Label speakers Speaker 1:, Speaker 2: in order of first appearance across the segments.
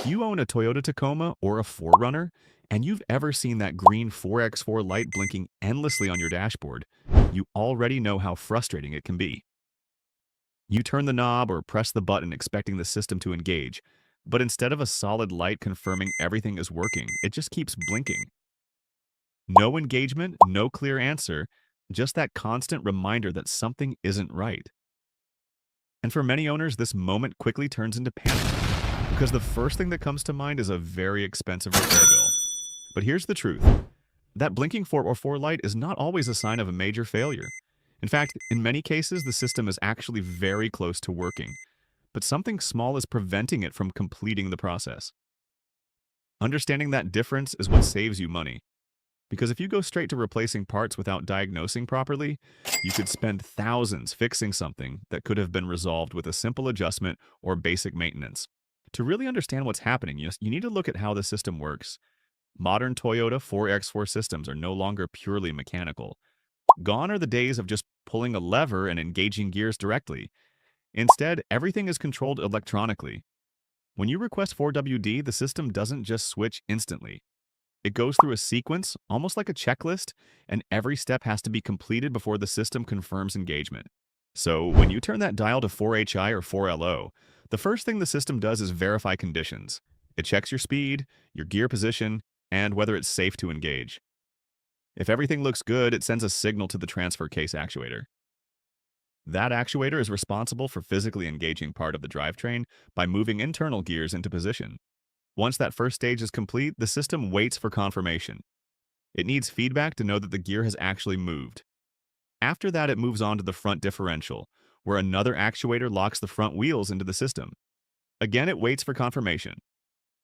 Speaker 1: If you own a Toyota Tacoma or a 4Runner, and you've ever seen that green 4x4 light blinking endlessly on your dashboard, you already know how frustrating it can be. You turn the knob or press the button expecting the system to engage, but instead of a solid light confirming everything is working, it just keeps blinking. No engagement, no clear answer, just that constant reminder that something isn't right. And for many owners, this moment quickly turns into panic, because the first thing that comes to mind is a very expensive repair bill. But here's the truth. That blinking 4x4 light is not always a sign of a major failure. In fact, in many cases, the system is actually very close to working, but something small is preventing it from completing the process. Understanding that difference is what saves you money. Because if you go straight to replacing parts without diagnosing properly, you could spend thousands fixing something that could have been resolved with a simple adjustment or basic maintenance. To really understand what's happening, you need to look at how the system works. Modern Toyota 4x4 systems are no longer purely mechanical. Gone are the days of just pulling a lever and engaging gears directly. Instead, everything is controlled electronically. When you request 4WD, the system doesn't just switch instantly. It goes through a sequence, almost like a checklist, and every step has to be completed before the system confirms engagement. So, when you turn that dial to 4HI or 4LO, the first thing the system does is verify conditions. It checks your speed, your gear position, and whether it's safe to engage. If everything looks good, it sends a signal to the transfer case actuator. That actuator is responsible for physically engaging part of the drivetrain by moving internal gears into position. Once that first stage is complete, the system waits for confirmation. It needs feedback to know that the gear has actually moved. After that, it moves on to the front differential, where another actuator locks the front wheels into the system. Again, it waits for confirmation.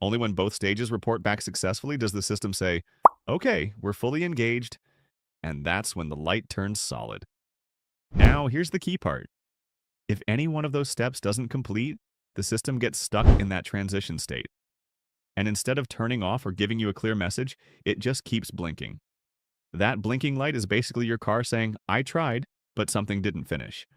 Speaker 1: Only when both stages report back successfully does the system say, "Okay, we're fully engaged," and that's when the light turns solid. Now, here's the key part. If any one of those steps doesn't complete, the system gets stuck in that transition state. And instead of turning off or giving you a clear message, it just keeps blinking. That blinking light is basically your car saying, "I tried, but something didn't finish."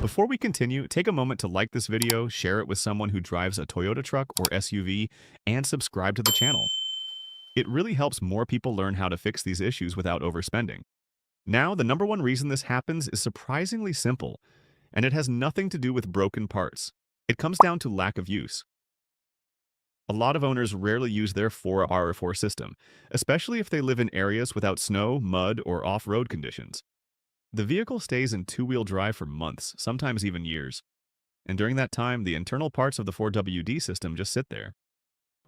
Speaker 1: Before we continue, take a moment to like this video, share it with someone who drives a Toyota truck or SUV, and subscribe to the channel. It really helps more people learn how to fix these issues without overspending. Now, the number one reason this happens is surprisingly simple, and it has nothing to do with broken parts. It comes down to lack of use. A lot of owners rarely use their 4R4 system, especially if they live in areas without snow, mud, or off-road conditions. The vehicle stays in two-wheel drive for months, sometimes even years. And during that time, the internal parts of the 4WD system just sit there.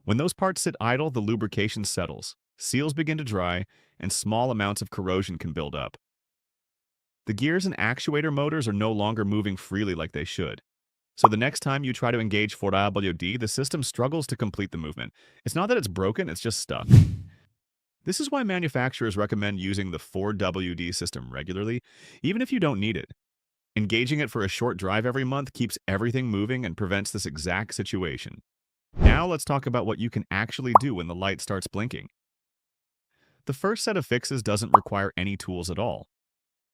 Speaker 1: When those parts sit idle, the lubrication settles, seals begin to dry, and small amounts of corrosion can build up. The gears and actuator motors are no longer moving freely like they should. So the next time you try to engage 4WD, the system struggles to complete the movement. It's not that it's broken, it's just stuck. This is why manufacturers recommend using the 4WD system regularly, even if you don't need it. Engaging it for a short drive every month keeps everything moving and prevents this exact situation. Now let's talk about what you can actually do when the light starts blinking. The first set of fixes doesn't require any tools at all.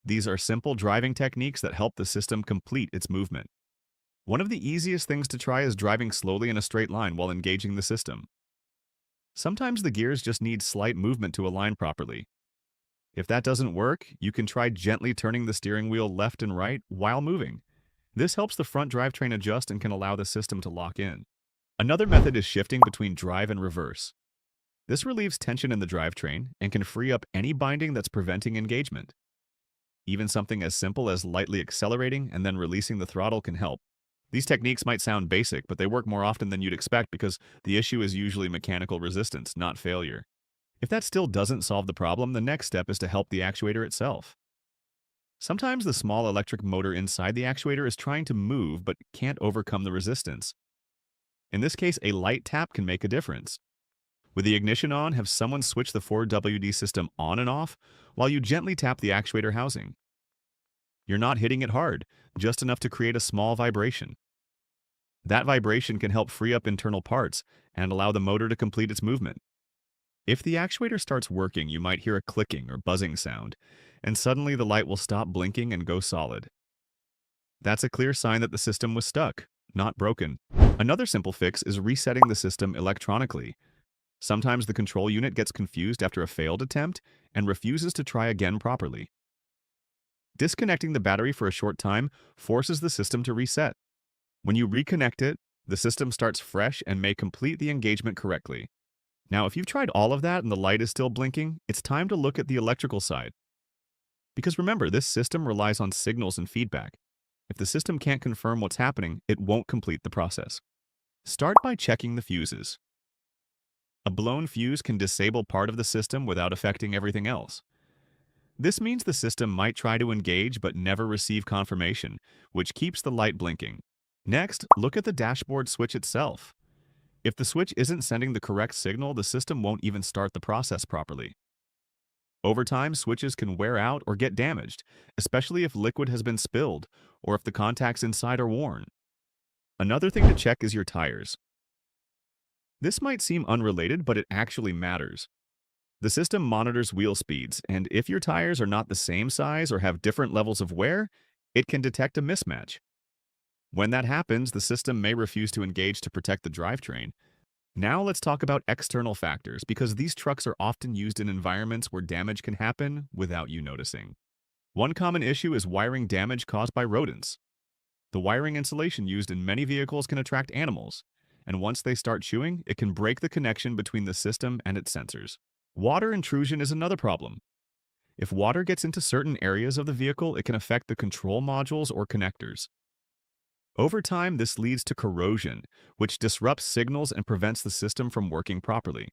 Speaker 1: These are simple driving techniques that help the system complete its movement. One of the easiest things to try is driving slowly in a straight line while engaging the system. Sometimes the gears just need slight movement to align properly. If that doesn't work, you can try gently turning the steering wheel left and right while moving. This helps the front drivetrain adjust and can allow the system to lock in. Another method is shifting between drive and reverse. This relieves tension in the drivetrain and can free up any binding that's preventing engagement. Even something as simple as lightly accelerating and then releasing the throttle can help. These techniques might sound basic, but they work more often than you'd expect because the issue is usually mechanical resistance, not failure. If that still doesn't solve the problem, the next step is to help the actuator itself. Sometimes the small electric motor inside the actuator is trying to move but can't overcome the resistance. In this case, a light tap can make a difference. With the ignition on, have someone switch the 4WD system on and off while you gently tap the actuator housing. You're not hitting it hard, just enough to create a small vibration. That vibration can help free up internal parts and allow the motor to complete its movement. If the actuator starts working, you might hear a clicking or buzzing sound, and suddenly the light will stop blinking and go solid. That's a clear sign that the system was stuck, not broken. Another simple fix is resetting the system electronically. Sometimes the control unit gets confused after a failed attempt and refuses to try again properly. Disconnecting the battery for a short time forces the system to reset. When you reconnect it, the system starts fresh and may complete the engagement correctly. Now, if you've tried all of that and the light is still blinking, it's time to look at the electrical side. Because remember, this system relies on signals and feedback. If the system can't confirm what's happening, it won't complete the process. Start by checking the fuses. A blown fuse can disable part of the system without affecting everything else. This means the system might try to engage but never receive confirmation, which keeps the light blinking. Next, look at the dashboard switch itself. If the switch isn't sending the correct signal, the system won't even start the process properly. Over time, switches can wear out or get damaged, especially if liquid has been spilled or if the contacts inside are worn. Another thing to check is your tires. This might seem unrelated, but it actually matters. The system monitors wheel speeds, and if your tires are not the same size or have different levels of wear, it can detect a mismatch. When that happens, the system may refuse to engage to protect the drivetrain. Now let's talk about external factors, because these trucks are often used in environments where damage can happen without you noticing. One common issue is wiring damage caused by rodents. The wiring insulation used in many vehicles can attract animals, and once they start chewing, it can break the connection between the system and its sensors. Water intrusion is another problem. If water gets into certain areas of the vehicle, it can affect the control modules or connectors. Over time, this leads to corrosion, which disrupts signals and prevents the system from working properly.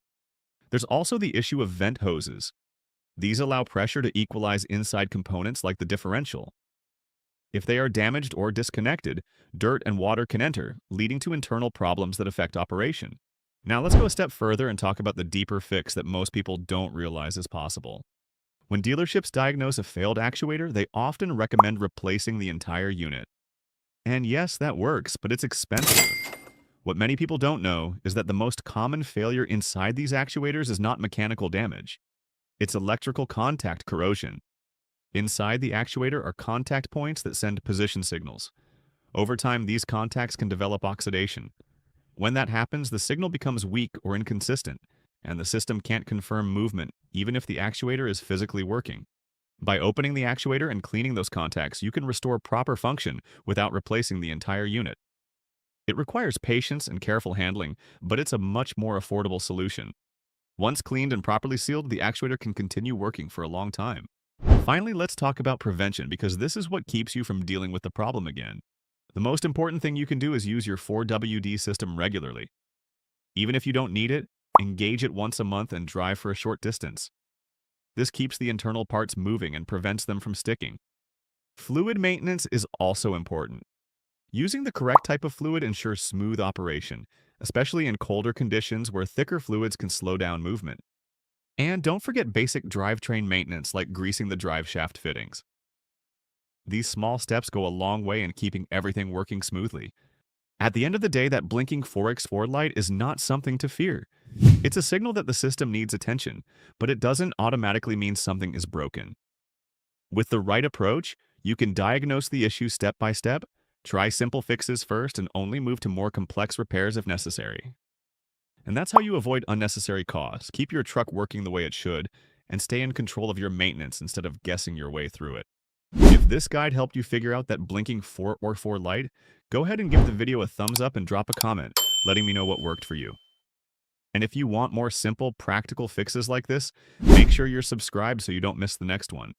Speaker 1: There's also the issue of vent hoses. These allow pressure to equalize inside components like the differential. If they are damaged or disconnected, dirt and water can enter, leading to internal problems that affect operation. Now let's go a step further and talk about the deeper fix that most people don't realize is possible. When dealerships diagnose a failed actuator, they often recommend replacing the entire unit. And yes, that works, but it's expensive. What many people don't know is that the most common failure inside these actuators is not mechanical damage. It's electrical contact corrosion. Inside the actuator are contact points that send position signals. Over time, these contacts can develop oxidation. When that happens, the signal becomes weak or inconsistent, and the system can't confirm movement, even if the actuator is physically working. By opening the actuator and cleaning those contacts, you can restore proper function without replacing the entire unit. It requires patience and careful handling, but it's a much more affordable solution. Once cleaned and properly sealed, the actuator can continue working for a long time. Finally, let's talk about prevention, because this is what keeps you from dealing with the problem again. The most important thing you can do is use your 4WD system regularly. Even if you don't need it, engage it once a month and drive for a short distance. This keeps the internal parts moving and prevents them from sticking. Fluid maintenance is also important. Using the correct type of fluid ensures smooth operation, especially in colder conditions where thicker fluids can slow down movement. And don't forget basic drivetrain maintenance like greasing the drive shaft fittings. These small steps go a long way in keeping everything working smoothly. At the end of the day, that blinking 4x4 light is not something to fear. It's a signal that the system needs attention, but it doesn't automatically mean something is broken. With the right approach, you can diagnose the issue step by step, try simple fixes first, and only move to more complex repairs if necessary. And that's how you avoid unnecessary costs, keep your truck working the way it should, and stay in control of your maintenance instead of guessing your way through it. If this guide helped you figure out that blinking 4x4 light, go ahead and give the video a thumbs up and drop a comment, letting me know what worked for you. And if you want more simple, practical fixes like this, make sure you're subscribed so you don't miss the next one.